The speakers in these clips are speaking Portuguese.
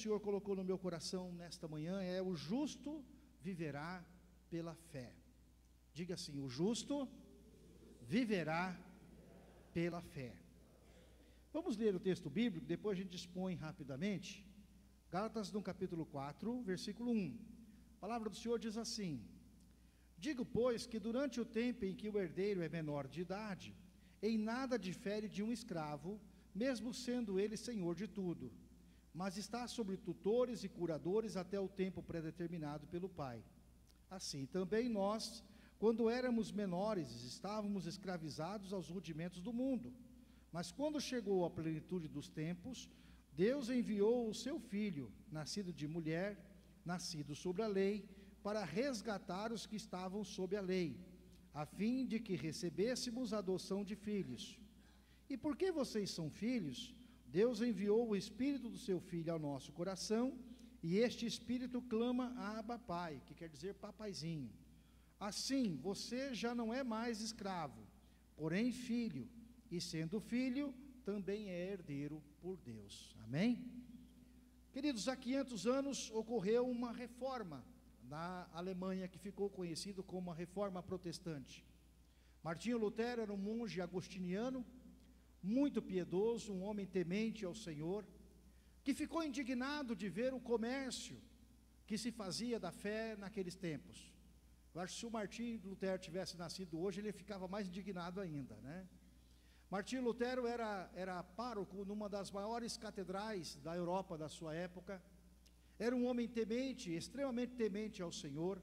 Senhor colocou no meu coração nesta manhã é: o justo viverá pela fé. Diga assim: o justo viverá pela fé. Vamos ler o texto bíblico, depois a gente expõe rapidamente. Gálatas no capítulo 4, versículo 1. A palavra do Senhor diz assim: digo, pois, que durante o tempo em que o herdeiro é menor de idade, em nada difere de um escravo, mesmo sendo ele senhor de tudo, mas está sobre tutores e curadores até o tempo predeterminado pelo Pai. Assim também nós, quando éramos menores, estávamos escravizados aos rudimentos do mundo. Mas quando chegou a plenitude dos tempos, Deus enviou o seu Filho, nascido de mulher, nascido sobre a lei, para resgatar os que estavam sob a lei, a fim de que recebêssemos a adoção de filhos. E porque vocês são filhos, Deus enviou o Espírito do seu Filho ao nosso coração, e este Espírito clama: Abba, Pai, que quer dizer papaizinho. Assim, você já não é mais escravo, porém filho, e sendo filho, também é herdeiro por Deus. Amém? Queridos, há 500 anos ocorreu uma reforma na Alemanha, que ficou conhecido como a Reforma Protestante. Martinho Lutero era um monge agostiniano, muito piedoso, um homem temente ao Senhor, que ficou indignado de ver o comércio que se fazia da fé naqueles tempos. Eu acho que se o Martinho Lutero tivesse nascido hoje, ele ficava mais indignado ainda, né? Martinho Lutero era pároco numa das maiores catedrais da Europa da sua época. Era um homem temente, extremamente temente ao Senhor.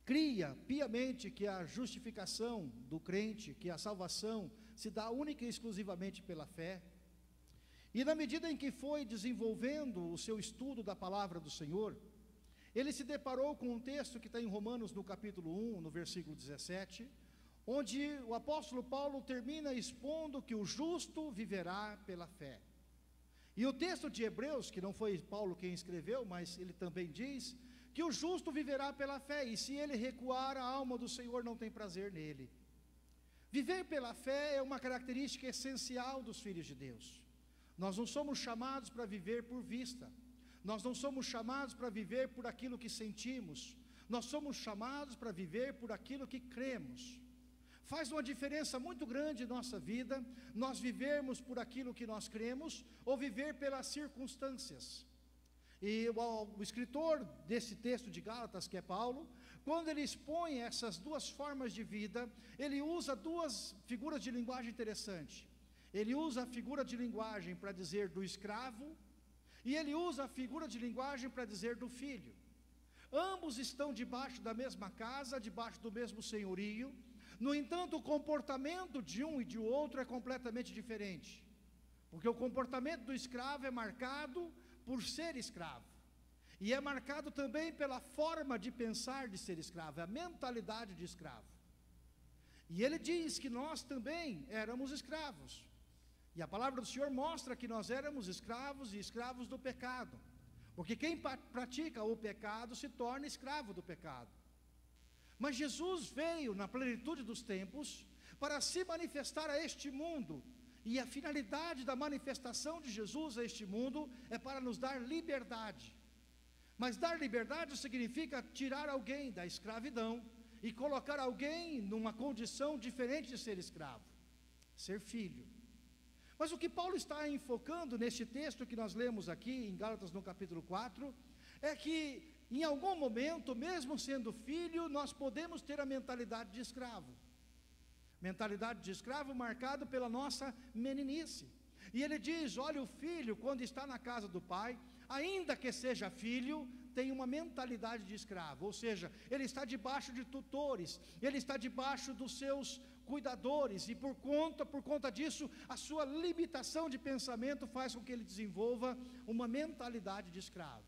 Cria piamente que a justificação do crente, que a salvação se dá única e exclusivamente pela fé. E na medida em que foi desenvolvendo o seu estudo da palavra do Senhor, ele se deparou com um texto que está em Romanos no capítulo 1, no versículo 17, onde o apóstolo Paulo termina expondo que o justo viverá pela fé. E o texto de Hebreus, que não foi Paulo quem escreveu, mas ele também diz que o justo viverá pela fé, e se ele recuar, a alma do Senhor não tem prazer nele. Viver pela fé é uma característica essencial dos filhos de Deus. Nós não somos chamados para viver por vista, nós não somos chamados para viver por aquilo que sentimos, nós somos chamados para viver por aquilo que cremos. Faz uma diferença muito grande em nossa vida, nós vivermos por aquilo que nós cremos, ou viver pelas circunstâncias. E o escritor desse texto de Gálatas, que é Paulo, quando ele expõe essas duas formas de vida, ele usa duas figuras de linguagem interessantes. Ele usa a figura de linguagem para dizer do escravo, e ele usa a figura de linguagem para dizer do filho. Ambos estão debaixo da mesma casa, debaixo do mesmo senhorio. No entanto, o comportamento de um e de outro é completamente diferente, porque o comportamento do escravo é marcado por ser escravo, e é marcado também pela forma de pensar de ser escravo, é a mentalidade de escravo. E ele diz que nós também éramos escravos, e a palavra do Senhor mostra que nós éramos escravos e escravos do pecado, porque quem pratica o pecado se torna escravo do pecado. Mas Jesus veio na plenitude dos tempos para se manifestar a este mundo, e a finalidade da manifestação de Jesus a este mundo é para nos dar liberdade. Mas dar liberdade significa tirar alguém da escravidão e colocar alguém numa condição diferente de ser escravo, ser filho. Mas o que Paulo está enfocando neste texto que nós lemos aqui em Gálatas no capítulo 4, é que em algum momento, mesmo sendo filho, nós podemos ter a mentalidade de escravo. Mentalidade de escravo marcada pela nossa meninice. E ele diz: olha, o filho, quando está na casa do pai, ainda que seja filho, tem uma mentalidade de escravo, ou seja, ele está debaixo de tutores, ele está debaixo dos seus cuidadores, e por conta disso, a sua limitação de pensamento faz com que ele desenvolva uma mentalidade de escravo.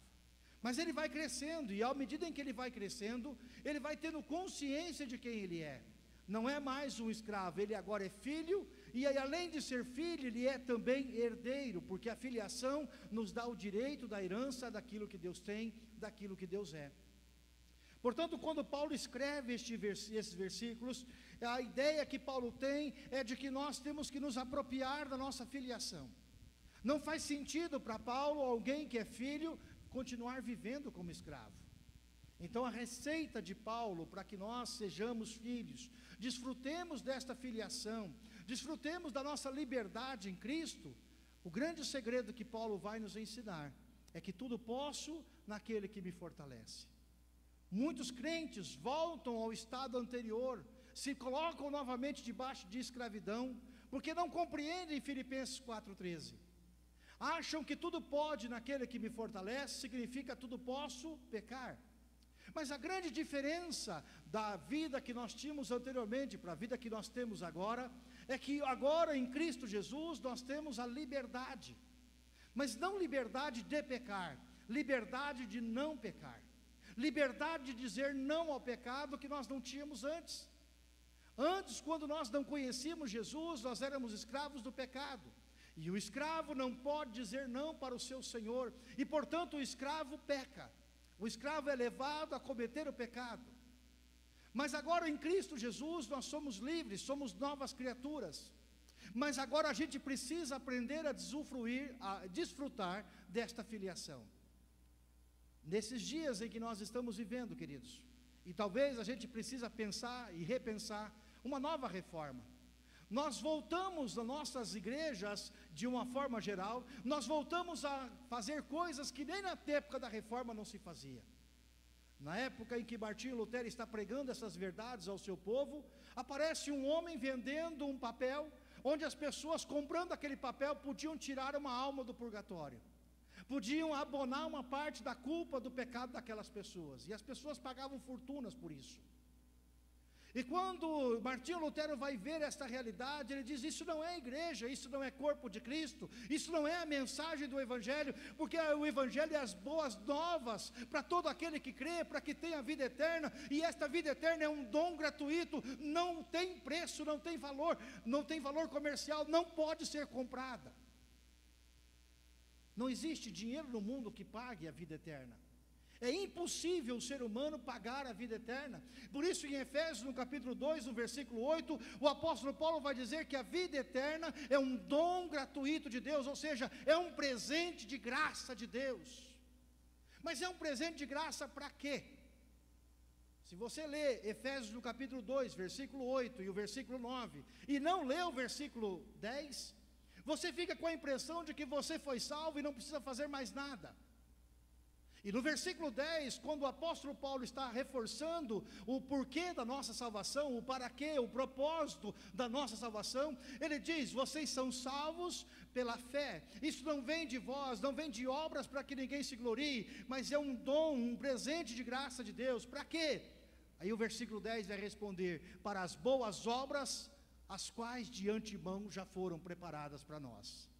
Mas ele vai crescendo, e à medida em que ele vai crescendo, ele vai tendo consciência de quem ele é. Não é mais um escravo, ele agora é filho, e aí, além de ser filho, ele é também herdeiro, porque a filiação nos dá o direito da herança daquilo que Deus tem, daquilo que Deus é. Portanto, quando Paulo escreve esses versículos, a ideia que Paulo tem é de que nós temos que nos apropriar da nossa filiação. Não faz sentido para Paulo, alguém que é filho, continuar vivendo como escravo. Então a receita de Paulo para que nós sejamos filhos, desfrutemos desta filiação, desfrutemos da nossa liberdade em Cristo, o grande segredo que Paulo vai nos ensinar é que tudo posso naquele que me fortalece. Muitos crentes voltam ao estado anterior, se colocam novamente debaixo de escravidão, porque não compreendem Filipenses 4,13. Acham que tudo pode naquele que me fortalece, significa tudo posso pecar. Mas a grande diferença da vida que nós tínhamos anteriormente para a vida que nós temos agora, é que agora em Cristo Jesus nós temos a liberdade, mas não liberdade de pecar, liberdade de não pecar, liberdade de dizer não ao pecado que nós não tínhamos antes. Antes, quando nós não conhecíamos Jesus, nós éramos escravos do pecado, e o escravo não pode dizer não para o seu senhor, e portanto o escravo peca. O escravo é levado a cometer o pecado. Mas agora em Cristo Jesus nós somos livres, somos novas criaturas. Mas agora a gente precisa aprender a usufruir, a desfrutar desta filiação. Nesses dias em que nós estamos vivendo, queridos, e talvez a gente precisa pensar e repensar uma nova reforma. Nós voltamos nas nossas igrejas, de uma forma geral, nós voltamos a fazer coisas que nem na época da reforma não se fazia. Na época em que Martinho Lutero está pregando essas verdades ao seu povo, aparece um homem vendendo um papel, onde as pessoas comprando aquele papel podiam tirar uma alma do purgatório, podiam abonar uma parte da culpa do pecado daquelas pessoas, e as pessoas pagavam fortunas por isso. E quando Martinho Lutero vai ver esta realidade, ele diz: isso não é igreja, isso não é corpo de Cristo, isso não é a mensagem do Evangelho, porque o Evangelho é as boas novas para todo aquele que crê, para que tenha vida eterna, e esta vida eterna é um dom gratuito, não tem preço, não tem valor comercial, não pode ser comprada. Não existe dinheiro no mundo que pague a vida eterna. É impossível o ser humano pagar a vida eterna. Por isso em Efésios, no capítulo 2, no versículo 8, o apóstolo Paulo vai dizer que a vida eterna é um dom gratuito de Deus, ou seja, é um presente de graça de Deus. Mas é um presente de graça para quê? Se você lê Efésios no capítulo 2, versículo 8 e o versículo 9, e não lê o versículo 10, você fica com a impressão de que você foi salvo e não precisa fazer mais nada. E no versículo 10, quando o apóstolo Paulo está reforçando o porquê da nossa salvação, o para quê, o propósito da nossa salvação, ele diz: vocês são salvos pela fé. Isso não vem de vós, não vem de obras para que ninguém se glorie, mas é um dom, um presente de graça de Deus. Para quê? Aí o versículo 10 vai responder: para as boas obras, as quais de antemão já foram preparadas para nós.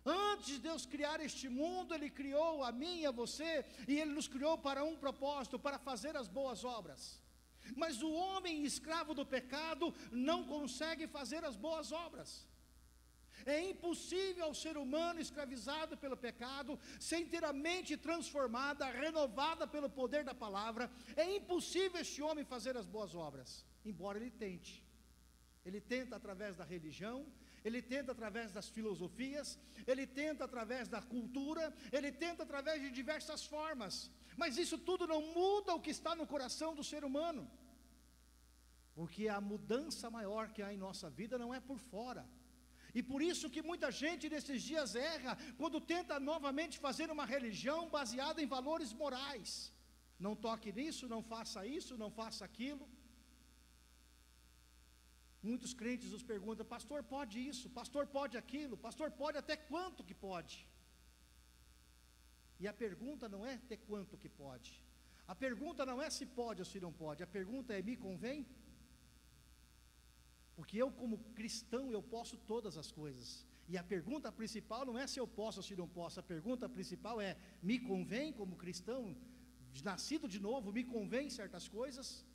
Antes de Deus criar este mundo, Ele criou a mim e a você, e Ele nos criou para um propósito, para fazer as boas obras. Mas o homem escravo do pecado não consegue fazer as boas obras. É impossível ao ser humano escravizado pelo pecado, ser inteiramente transformada, renovada pelo poder da palavra, é impossível este homem fazer as boas obras, embora ele tente. Ele tenta através da religião, ele tenta através das filosofias, ele tenta através da cultura, ele tenta através de diversas formas, mas isso tudo não muda o que está no coração do ser humano, porque a mudança maior que há em nossa vida não é por fora, e por isso que muita gente nesses dias erra, quando tenta novamente fazer uma religião baseada em valores morais, não toque nisso, não faça isso, não faça aquilo. Muitos crentes nos perguntam: pastor, pode isso? Pastor, pode aquilo? Pastor, pode até quanto que pode? E a pergunta não é até quanto que pode. A pergunta não é se pode ou se não pode. A pergunta é: me convém? Porque eu, como cristão, eu posso todas as coisas. E a pergunta principal não é se eu posso ou se não posso. A pergunta principal é: me convém como cristão, nascido de novo, me convém certas coisas?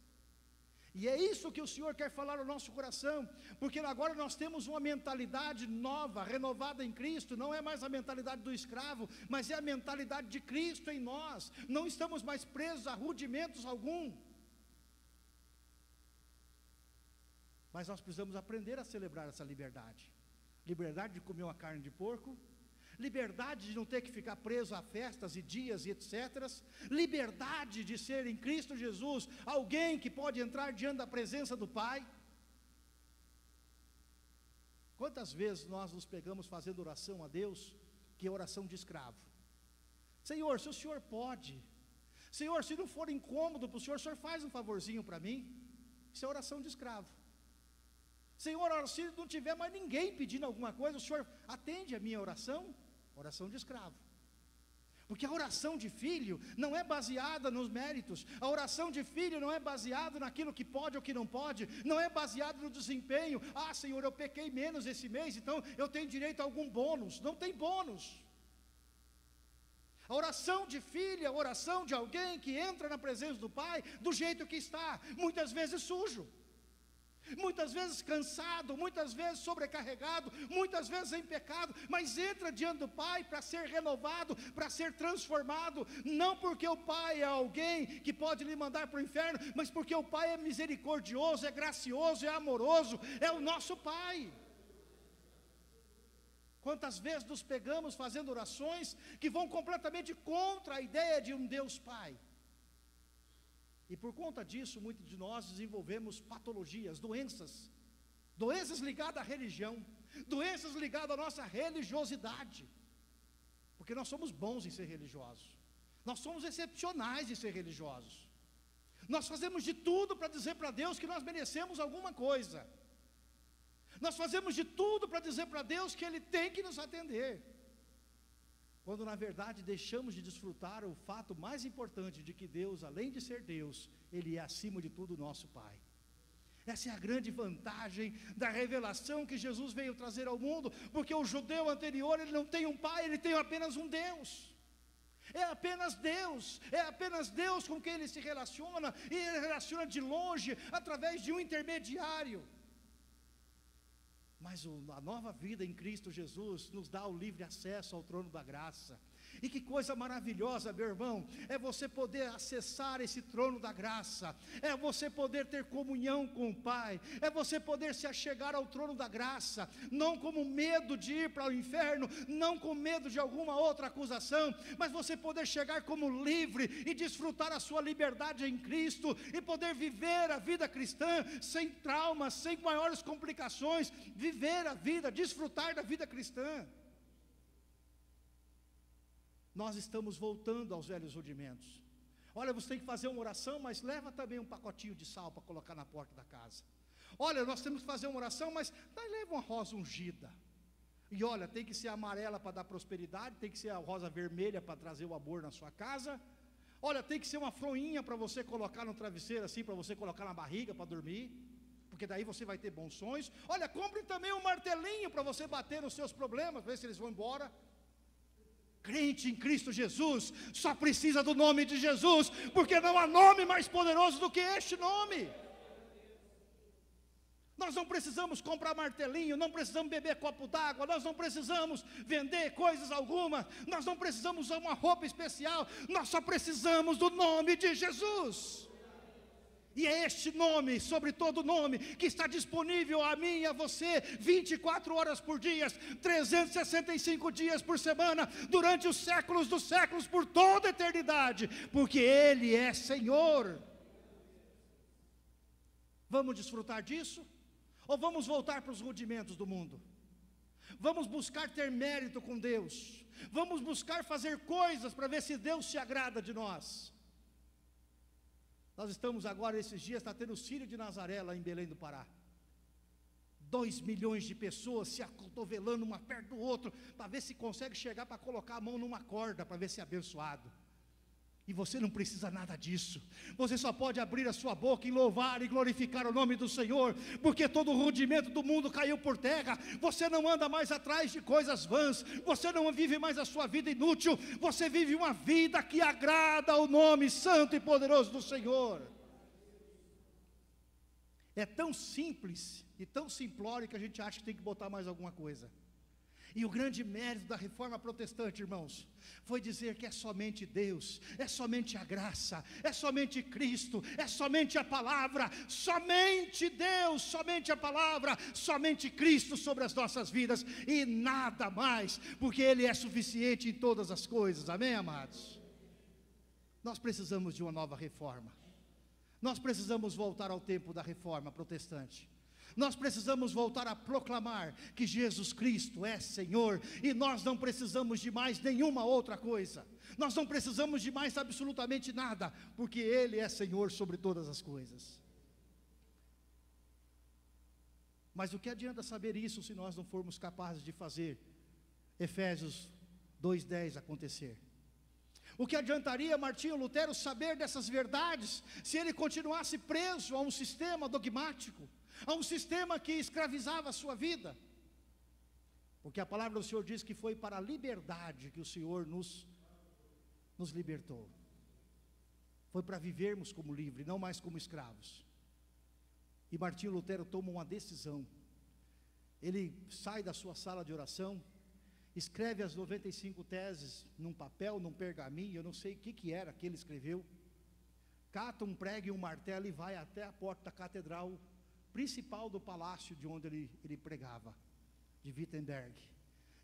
E é isso que o Senhor quer falar no nosso coração, porque agora nós temos uma mentalidade nova, renovada em Cristo. Não é mais a mentalidade do escravo, mas é a mentalidade de Cristo em nós. Não estamos mais presos a rudimentos algum, mas nós precisamos aprender a celebrar essa liberdade. Liberdade de comer uma carne de porco, liberdade de não ter que ficar preso a festas e dias e etc., liberdade de ser em Cristo Jesus alguém que pode entrar diante da presença do Pai. Quantas vezes nós nos pegamos fazendo oração a Deus, que é oração de escravo? Senhor, se o Senhor pode, Senhor, se não for incômodo para o Senhor faz um favorzinho para mim. Isso é oração de escravo. Senhor, se não tiver mais ninguém pedindo alguma coisa, o Senhor atende a minha oração? Oração de escravo. Porque a oração de filho não é baseada nos méritos, a oração de filho não é baseada naquilo que pode ou que não pode, não é baseada no desempenho. Ah, Senhor, eu pequei menos esse mês, então eu tenho direito a algum bônus. Não tem bônus. A oração de filho é a oração de alguém que entra na presença do Pai do jeito que está, muitas vezes sujo, muitas vezes cansado, muitas vezes sobrecarregado, muitas vezes em pecado, mas entra diante do Pai para ser renovado, para ser transformado, não porque o Pai é alguém que pode lhe mandar para o inferno, mas porque o Pai é misericordioso, é gracioso, é amoroso, é o nosso Pai. Quantas vezes nos pegamos fazendo orações que vão completamente contra a ideia de um Deus Pai? E por conta disso, muitos de nós desenvolvemos patologias, doenças ligadas à religião, doenças ligadas à nossa religiosidade, porque nós somos bons em ser religiosos, nós somos excepcionais em ser religiosos, nós fazemos de tudo para dizer para Deus que nós merecemos alguma coisa, nós fazemos de tudo para dizer para Deus que Ele tem que nos atender, quando na verdade deixamos de desfrutar o fato mais importante de que Deus, além de ser Deus, Ele é acima de tudo nosso Pai. Essa é a grande vantagem da revelação que Jesus veio trazer ao mundo, porque o judeu anterior, ele não tem um pai, ele tem apenas um Deus. É apenas Deus com quem ele se relaciona, e ele relaciona de longe, através de um intermediário. Mas a nova vida em Cristo Jesus nos dá o livre acesso ao trono da graça. E que coisa maravilhosa, meu irmão, é você poder acessar esse trono da graça, é você poder ter comunhão com o Pai, é você poder se achegar ao trono da graça, não como medo de ir para o inferno, não com medo de alguma outra acusação, mas você poder chegar como livre e desfrutar a sua liberdade em Cristo, e poder viver a vida cristã sem traumas, sem maiores complicações, viver a vida, desfrutar da vida cristã. Nós estamos voltando aos velhos rudimentos. Olha, você tem que fazer uma oração, mas leva também um pacotinho de sal para colocar na porta da casa. Olha, nós temos que fazer uma oração, mas leva uma rosa ungida. E olha, tem que ser amarela para dar prosperidade, tem que ser a rosa vermelha para trazer o amor na sua casa. Olha, tem que ser uma fronhinha para você colocar no travesseiro assim, para você colocar na barriga para dormir, porque daí você vai ter bons sonhos. Olha, compre também um martelinho para você bater nos seus problemas, ver se eles vão embora. Crente em Cristo Jesus só precisa do nome de Jesus, porque não há nome mais poderoso do que este nome. Nós não precisamos comprar martelinho, não precisamos beber copo d'água, nós não precisamos vender coisas alguma, nós não precisamos usar uma roupa especial, nós só precisamos do nome de Jesus. E é este nome, sobre todo nome, que está disponível a mim e a você, 24 horas por dia, 365 dias por semana, durante os séculos dos séculos, por toda a eternidade, porque Ele é Senhor. Vamos desfrutar disso? Ou vamos voltar para os rudimentos do mundo? Vamos buscar ter mérito com Deus? Vamos buscar fazer coisas para ver se Deus se agrada de nós? Nós estamos agora, esses dias, está tendo o Círio de Nazaré lá em Belém do Pará. 2 milhões de pessoas se acotovelando uma perto do outro, para ver se consegue chegar para colocar a mão numa corda, para ver se é abençoado. E você não precisa nada disso. Você só pode abrir a sua boca e louvar e glorificar o nome do Senhor, porque todo o rudimento do mundo caiu por terra. Você não anda mais atrás de coisas vãs, você não vive mais a sua vida inútil, você vive uma vida que agrada ao nome santo e poderoso do Senhor. É tão simples e tão simplório que a gente acha que tem que botar mais alguma coisa. E o grande mérito da reforma protestante, irmãos, foi dizer que é somente Deus, é somente a graça, é somente Cristo, é somente a palavra, somente Deus, somente a palavra, somente Cristo sobre as nossas vidas e nada mais, porque Ele é suficiente em todas as coisas, amém, amados? Nós precisamos de uma nova reforma, nós precisamos voltar ao tempo da reforma protestante. Nós precisamos voltar a proclamar que Jesus Cristo é Senhor, e nós não precisamos de mais nenhuma outra coisa, nós não precisamos de mais absolutamente nada, porque Ele é Senhor sobre todas as coisas. Mas o que adianta saber isso se nós não formos capazes de fazer Efésios 2:10 acontecer? O que adiantaria Martinho Lutero saber dessas verdades, se ele continuasse preso a um sistema dogmático, a um sistema que escravizava a sua vida? Porque a palavra do Senhor diz que foi para a liberdade que o Senhor nos libertou. Foi para vivermos como livres, não mais como escravos. E Martinho Lutero toma uma decisão. Ele sai da sua sala de oração, escreve as 95 teses num papel, num pergaminho, eu não sei o que era que ele escreveu, cata um prego e um martelo e vai até a porta da catedral principal do palácio de onde ele pregava, de Wittenberg,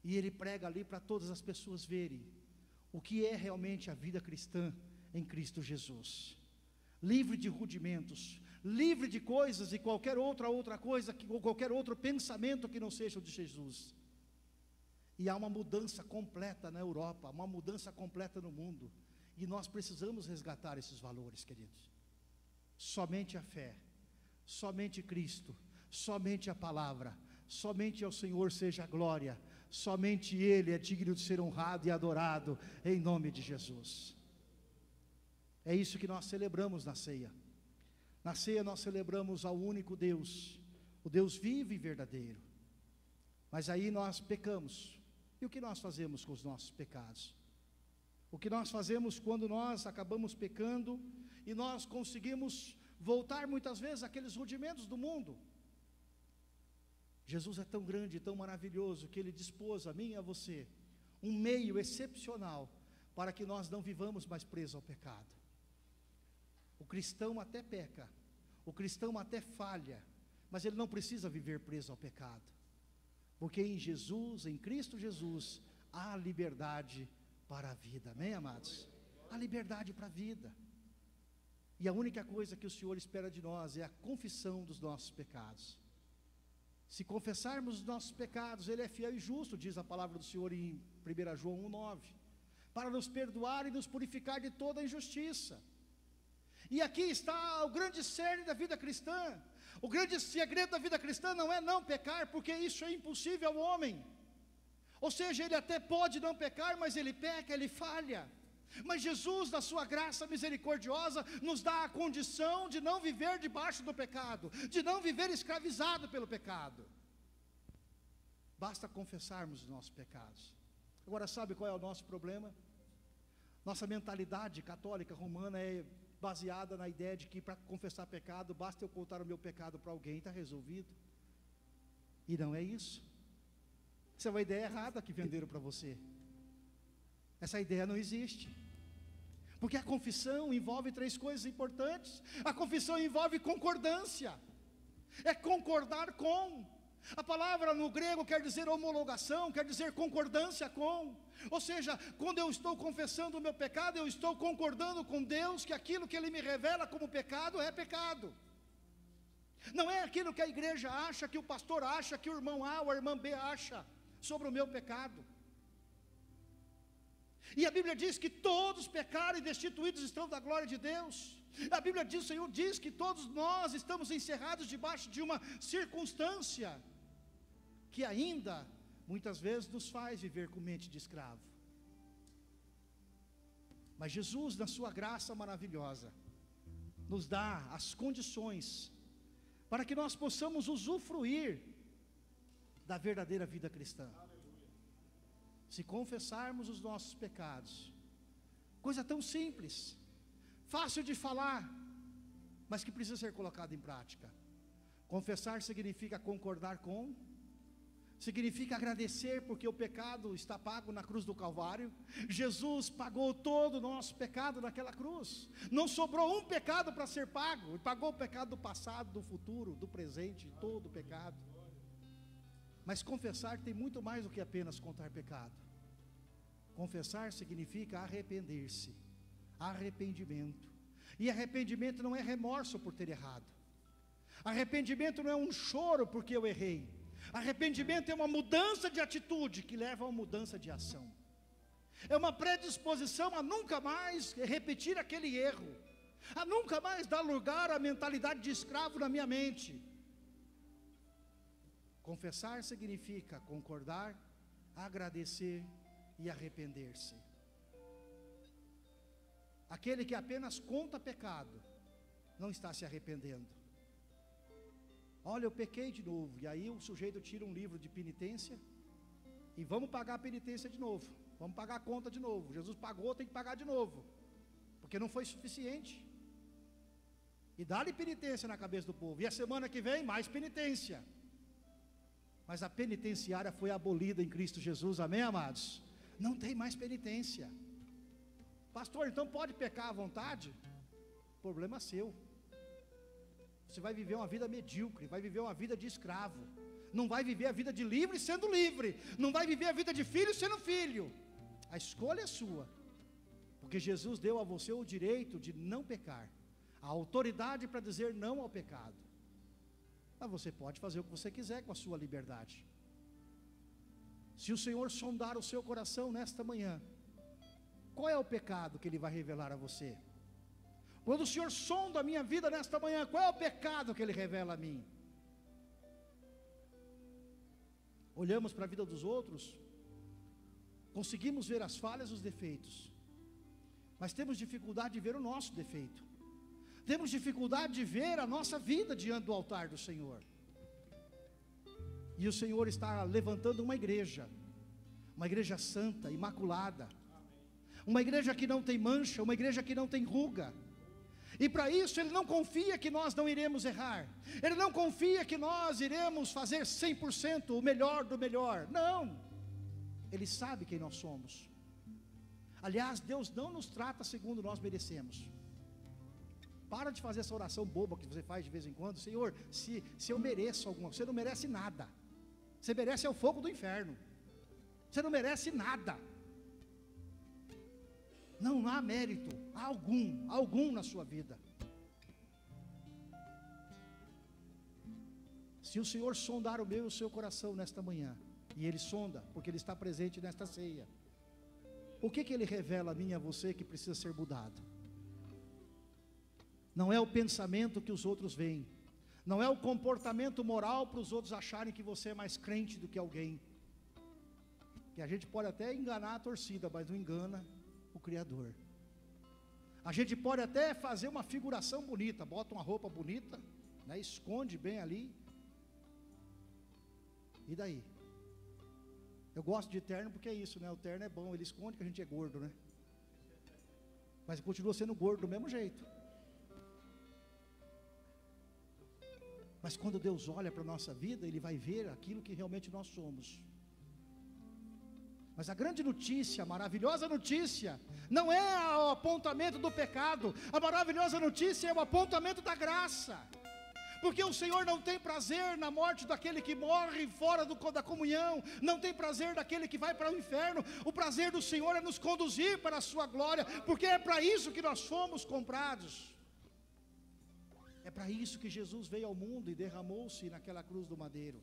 e ele prega ali para todas as pessoas verem o que é realmente a vida cristã em Cristo Jesus, livre de rudimentos, livre de coisas e qualquer outra coisa, ou qualquer outro pensamento que não seja o de Jesus. E há uma mudança completa na Europa, uma mudança completa no mundo, e nós precisamos resgatar esses valores, queridos. Somente a fé, somente Cristo, somente a palavra, somente ao Senhor seja a glória, somente Ele é digno de ser honrado e adorado, em nome de Jesus. É isso que nós celebramos na ceia. Na ceia nós celebramos ao único Deus, o Deus vivo e verdadeiro. Mas aí nós pecamos. E o que nós fazemos com os nossos pecados? O que nós fazemos quando nós acabamos pecando e nós conseguimos voltar muitas vezes àqueles rudimentos do mundo? Jesus é tão grande, tão maravilhoso, que Ele dispôs a mim e a você um meio excepcional para que nós não vivamos mais presos ao pecado. O cristão até peca, o cristão até falha, mas ele não precisa viver preso ao pecado, porque em Jesus, em Cristo Jesus, há liberdade para a vida, amém, amados? Há liberdade para a vida, e a única coisa que o Senhor espera de nós é a confissão dos nossos pecados. Se confessarmos os nossos pecados, Ele é fiel e justo, diz a palavra do Senhor em 1 João 1,9, para nos perdoar e nos purificar de toda a injustiça. E aqui está o grande cerne da vida cristã. O grande segredo da vida cristã não é não pecar, porque isso é impossível ao homem. Ou seja, ele até pode não pecar, mas ele peca, ele falha. Mas Jesus, na sua graça misericordiosa, nos dá a condição de não viver debaixo do pecado, de não viver escravizado pelo pecado. Basta confessarmos os nossos pecados. Agora, sabe qual é o nosso problema? Nossa mentalidade católica romana é baseada na ideia de que para confessar pecado, basta eu contar o meu pecado para alguém, está resolvido. E não é isso. Essa é uma ideia errada que venderam para você. Essa ideia não existe. Porque a confissão envolve 3 coisas importantes. A confissão envolve concordância. É concordar com. A palavra no grego quer dizer homologação, quer dizer concordância com. Ou seja, quando eu estou confessando o meu pecado, eu estou concordando com Deus que aquilo que Ele me revela como pecado é pecado. Não é aquilo que a igreja acha, que o pastor acha, que o irmão A ou a irmã B acha sobre o meu pecado. E a Bíblia diz que todos pecaram e destituídos estão da glória de Deus. A Bíblia diz, o Senhor diz que todos nós estamos encerrados debaixo de uma circunstância que ainda, muitas vezes, nos faz viver com mente de escravo. Mas Jesus, na sua graça maravilhosa, nos dá as condições para que nós possamos usufruir da verdadeira vida cristã. Se confessarmos os nossos pecados, coisa tão simples, fácil de falar, mas que precisa ser colocada em prática. Confessar significa concordar com, significa agradecer porque o pecado está pago na cruz do Calvário. Jesus pagou todo o nosso pecado naquela cruz. Não sobrou um pecado para ser pago. Ele pagou o pecado do passado, do futuro, do presente, todo o pecado. Mas confessar tem muito mais do que apenas contar pecado. Confessar significa arrepender-se, arrependimento. E arrependimento não é remorso por ter errado. Arrependimento não é um choro porque eu errei. Arrependimento é uma mudança de atitude que leva a uma mudança de ação. É uma predisposição a nunca mais repetir aquele erro, a nunca mais dar lugar à mentalidade de escravo na minha mente. Confessar significa concordar, agradecer e arrepender-se. Aquele que apenas conta pecado, não está se arrependendo. Olha, eu pequei de novo, e aí o sujeito tira um livro de penitência, e vamos pagar a penitência de novo, vamos pagar a conta de novo. Jesus pagou, tem que pagar de novo, porque não foi suficiente. E dá-lhe penitência na cabeça do povo, e a semana que vem, mais penitência. Mas a penitenciária foi abolida em Cristo Jesus, amém, amados? Não tem mais penitência. Pastor, então pode pecar à vontade? Problema seu. Você vai viver uma vida medíocre, vai viver uma vida de escravo. Não vai viver a vida de livre sendo livre. Não vai viver a vida de filho sendo filho. A escolha é sua. Porque Jesus deu a você o direito de não pecar, a autoridade para dizer não ao pecado. Mas você pode fazer o que você quiser com a sua liberdade. Se o Senhor sondar o seu coração nesta manhã, qual é o pecado que Ele vai revelar a você? Quando o Senhor sonda a minha vida nesta manhã, qual é o pecado que Ele revela a mim? Olhamos para a vida dos outros, conseguimos ver as falhas e os defeitos, mas temos dificuldade de ver o nosso defeito. Temos dificuldade de ver a nossa vida diante do altar do Senhor. E o Senhor está levantando uma igreja santa, imaculada, uma igreja que não tem mancha, uma igreja que não tem ruga. E para isso Ele não confia que nós não iremos errar. Ele não confia que nós iremos fazer 100% o melhor do melhor. Não. Ele sabe quem nós somos. Aliás, Deus não nos trata segundo nós merecemos. Para de fazer essa oração boba que você faz de vez em quando. Senhor, se eu mereço alguma coisa, você não merece nada. Você merece é o fogo do inferno. Você não merece nada. Não há mérito algum na sua vida. Se o Senhor sondar o meu e o seu coração nesta manhã, e Ele sonda, porque Ele está presente nesta ceia, o que Ele revela a mim e a você que precisa ser mudado? Não é o pensamento que os outros veem, não é o comportamento moral para os outros acharem que você é mais crente do que alguém, que a gente pode até enganar a torcida, mas não engana o Criador. A gente pode até fazer uma figuração bonita, bota uma roupa bonita, né, esconde bem ali, e daí? Eu gosto de terno porque é isso, né? O terno é bom, ele esconde que a gente é gordo, né? Mas continua sendo gordo do mesmo jeito. Mas quando Deus olha para a nossa vida, Ele vai ver aquilo que realmente nós somos. Mas a grande notícia, a maravilhosa notícia, não é o apontamento do pecado. A maravilhosa notícia é o apontamento da graça. Porque o Senhor não tem prazer na morte daquele que morre fora da comunhão, não tem prazer daquele que vai para o inferno. O prazer do Senhor é nos conduzir para a sua glória, porque é para isso que nós fomos comprados. É para isso que Jesus veio ao mundo e derramou-se naquela cruz do madeiro.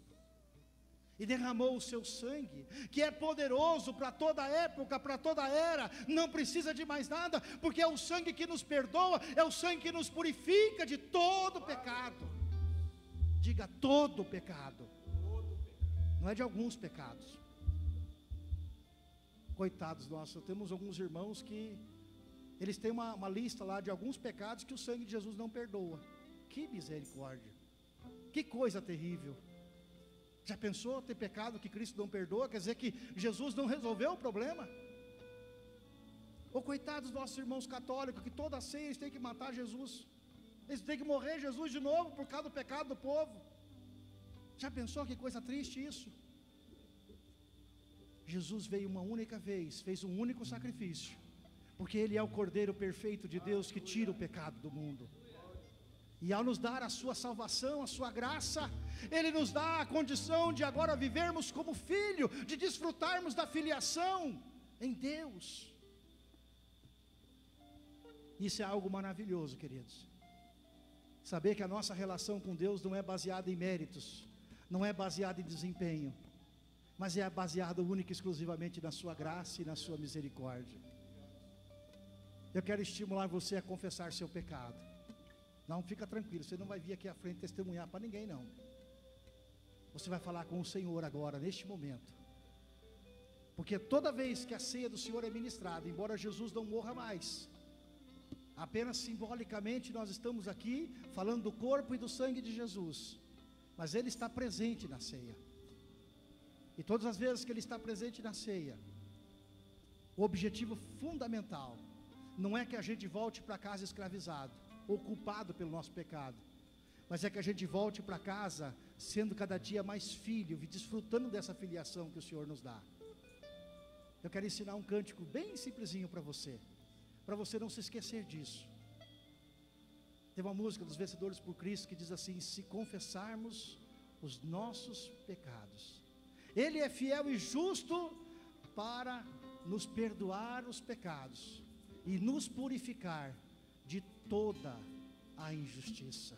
E derramou o seu sangue, que é poderoso para toda época, para toda era, não precisa de mais nada, porque é o sangue que nos perdoa, é o sangue que nos purifica de todo pecado. Diga todo pecado, não é de alguns pecados. Coitados nossos, temos alguns irmãos que eles têm uma lista lá de alguns pecados que o sangue de Jesus não perdoa. Que misericórdia, que coisa terrível. Já pensou ter pecado que Cristo não perdoa? Quer dizer que Jesus não resolveu o problema? Ou coitados dos nossos irmãos católicos, que toda ceia eles têm que matar Jesus, eles têm que morrer Jesus de novo por causa do pecado do povo. Já pensou que coisa triste isso? Jesus veio uma única vez, fez um único sacrifício, porque Ele é o Cordeiro perfeito de Deus que tira o pecado do mundo. E ao nos dar a sua salvação, a sua graça, Ele nos dá a condição de agora vivermos como filho, de desfrutarmos da filiação em Deus. Isso é algo maravilhoso, queridos. Saber que a nossa relação com Deus não é baseada em méritos, não é baseada em desempenho, mas é baseada única e exclusivamente na sua graça e na sua misericórdia. Eu quero estimular você a confessar seu pecado. Não, fica tranquilo, você não vai vir aqui à frente testemunhar para ninguém não. Você vai falar com o Senhor agora, neste momento. Porque toda vez que a ceia do Senhor é ministrada, embora Jesus não morra mais, apenas simbolicamente nós estamos aqui falando do corpo e do sangue de Jesus, mas Ele está presente na ceia. E todas as vezes que Ele está presente na ceia, o objetivo fundamental não é que a gente volte para casa escravizado, ou culpado pelo nosso pecado, mas é que a gente volte para casa sendo cada dia mais filho, e desfrutando dessa filiação que o Senhor nos dá. Eu quero ensinar um cântico bem simplesinho para você não se esquecer disso. Tem uma música dos Vencedores por Cristo que diz assim: se confessarmos os nossos pecados, Ele é fiel e justo para nos perdoar os pecados e nos purificar de toda a injustiça.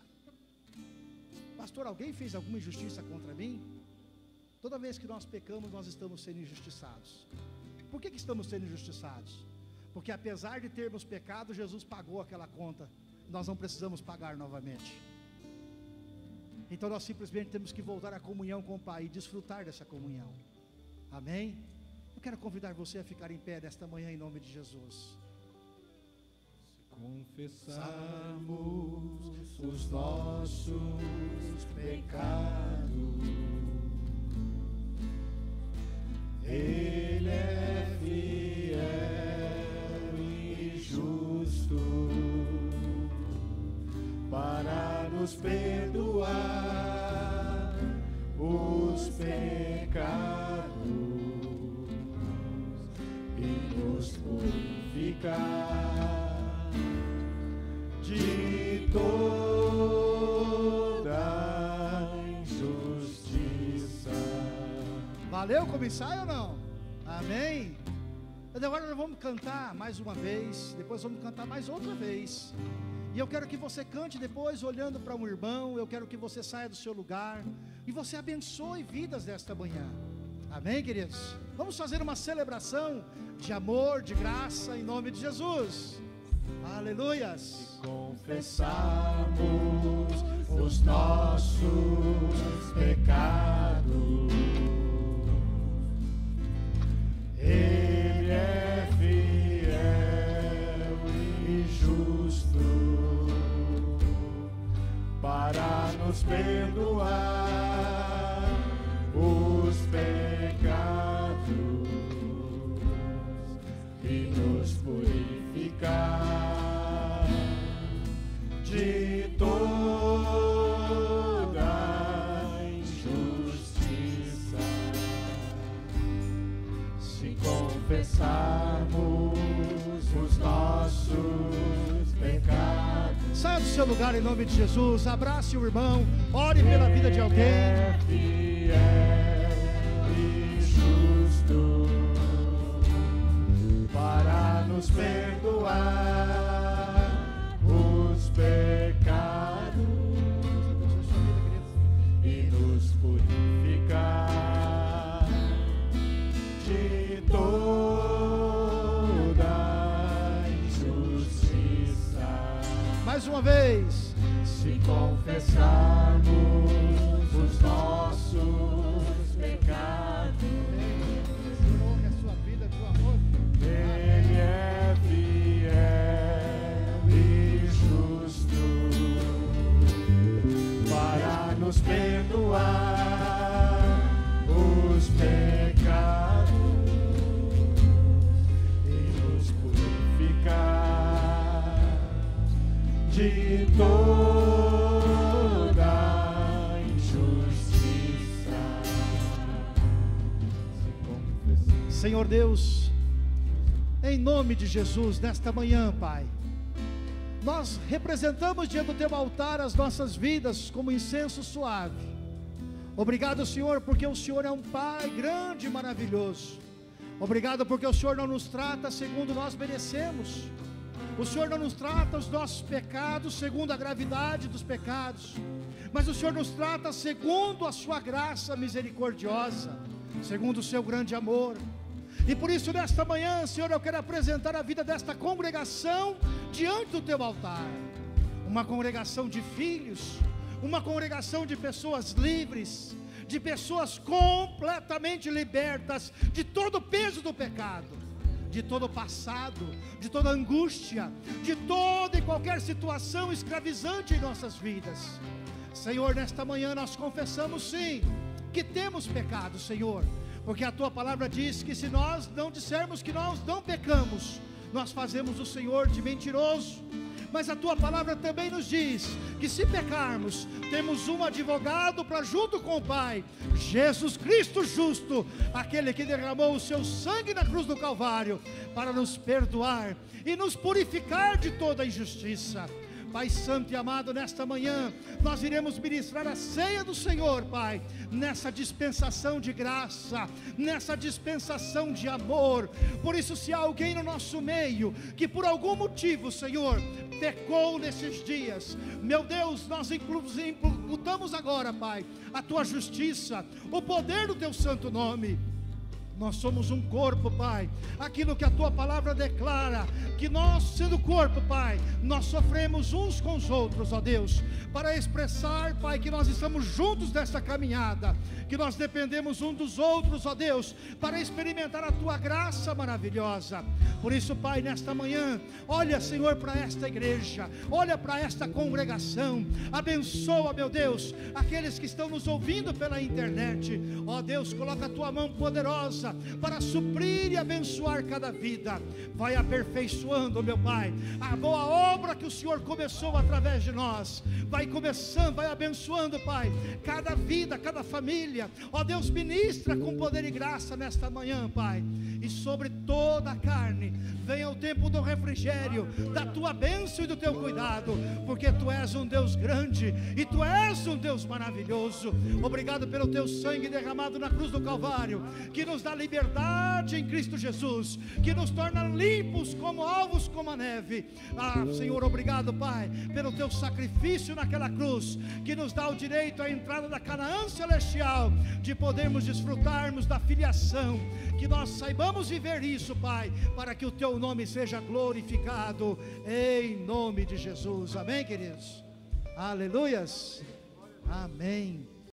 Pastor, alguém fez alguma injustiça contra mim? Toda vez que nós pecamos, nós estamos sendo injustiçados. Por que estamos sendo injustiçados? Porque apesar de termos pecado, Jesus pagou aquela conta, nós não precisamos pagar novamente. Então nós simplesmente temos que voltar à comunhão com o Pai e desfrutar dessa comunhão. Amém? Eu quero convidar você a ficar em pé nesta manhã em nome de Jesus. Confessarmos os nossos pecados, Ele é fiel e justo para nos perdoar os pecados e nos purificar de toda injustiça. Valeu como ensaio ou não? Amém? Mas agora nós vamos cantar mais uma vez, depois vamos cantar mais outra vez. E eu quero que você cante depois olhando para um irmão. Eu quero que você saia do seu lugar e você abençoe vidas desta manhã. Amém, queridos? Vamos fazer uma celebração de amor, de graça, em nome de Jesus. Aleluias. Se confessarmos os nossos pecados, Ele é fiel e justo para nos perdoar os pecados e nos purificar de toda injustiça. Se confessarmos os nossos pecados, saia do seu lugar em nome de Jesus, abrace o irmão, ore pela vida de alguém. é fiel e justo para nos perdoar os pecados e nos purificar de toda injustiça. Mais uma vez. Se confessarmos os nossos pecados, a sua vida, teu amor. Ele é fiel e justo para nos perdoar os pecados e nos purificar de toda injustiça. Se confessar Senhor Deus, em nome de Jesus, nesta manhã, Pai, nós representamos diante do Teu altar as nossas vidas como incenso suave. Obrigado, Senhor, porque o Senhor é um Pai grande e maravilhoso. Obrigado porque o Senhor não nos trata segundo nós merecemos. O Senhor não nos trata os nossos pecados segundo a gravidade dos pecados, mas o Senhor nos trata segundo a sua graça misericordiosa, segundo o seu grande amor. E por isso nesta manhã, Senhor, eu quero apresentar a vida desta congregação diante do Teu altar. Uma congregação de filhos, uma congregação de pessoas livres, de pessoas completamente libertas de todo o peso do pecado, de todo o passado, de toda a angústia, de toda e qualquer situação escravizante em nossas vidas. Senhor, nesta manhã nós confessamos sim, que temos pecado, Senhor, porque a Tua palavra diz que se nós não dissermos que nós não pecamos, nós fazemos o Senhor de mentiroso. Mas a Tua palavra também nos diz que se pecarmos, temos um advogado para junto com o Pai, Jesus Cristo justo, aquele que derramou o seu sangue na cruz do Calvário, para nos perdoar e nos purificar de toda injustiça. Pai santo e amado, nesta manhã nós iremos ministrar a ceia do Senhor, Pai, nessa dispensação de graça, nessa dispensação de amor. Por isso, se há alguém no nosso meio que por algum motivo, Senhor, pecou nesses dias, meu Deus, nós imputamos agora, Pai, a Tua justiça, o poder do Teu santo nome. Nós somos um corpo, Pai, aquilo que a Tua palavra declara, que nós sendo corpo, Pai, nós sofremos uns com os outros, ó Deus, para expressar, Pai, que nós estamos juntos nessa caminhada, que nós dependemos uns dos outros, ó Deus, para experimentar a Tua graça maravilhosa. Por isso, Pai, nesta manhã, olha, Senhor, para esta igreja, olha para esta congregação, abençoa, meu Deus, aqueles que estão nos ouvindo pela internet, ó Deus, coloca a Tua mão poderosa para suprir e abençoar cada vida. Vai aperfeiçoando, meu Pai, a boa obra que o Senhor começou através de nós. Vai começando, vai abençoando, Pai, cada vida, cada família. Ó Deus, ministra com poder e graça nesta manhã, Pai. E sobre toda a carne venha o tempo do refrigério, da Tua bênção e do Teu cuidado, porque Tu és um Deus grande e Tu és um Deus maravilhoso. Obrigado pelo Teu sangue derramado na cruz do Calvário, que nos dá liberdade em Cristo Jesus, que nos torna limpos como alvos como a neve. Ah, Senhor, obrigado, Pai, pelo Teu sacrifício naquela cruz, que nos dá o direito à entrada da Canaã celestial, de podermos desfrutarmos da filiação, que nós saibamos viver isso, Pai, para que o Teu nome seja glorificado, em nome de Jesus. Amém, queridos? Aleluias. Amém.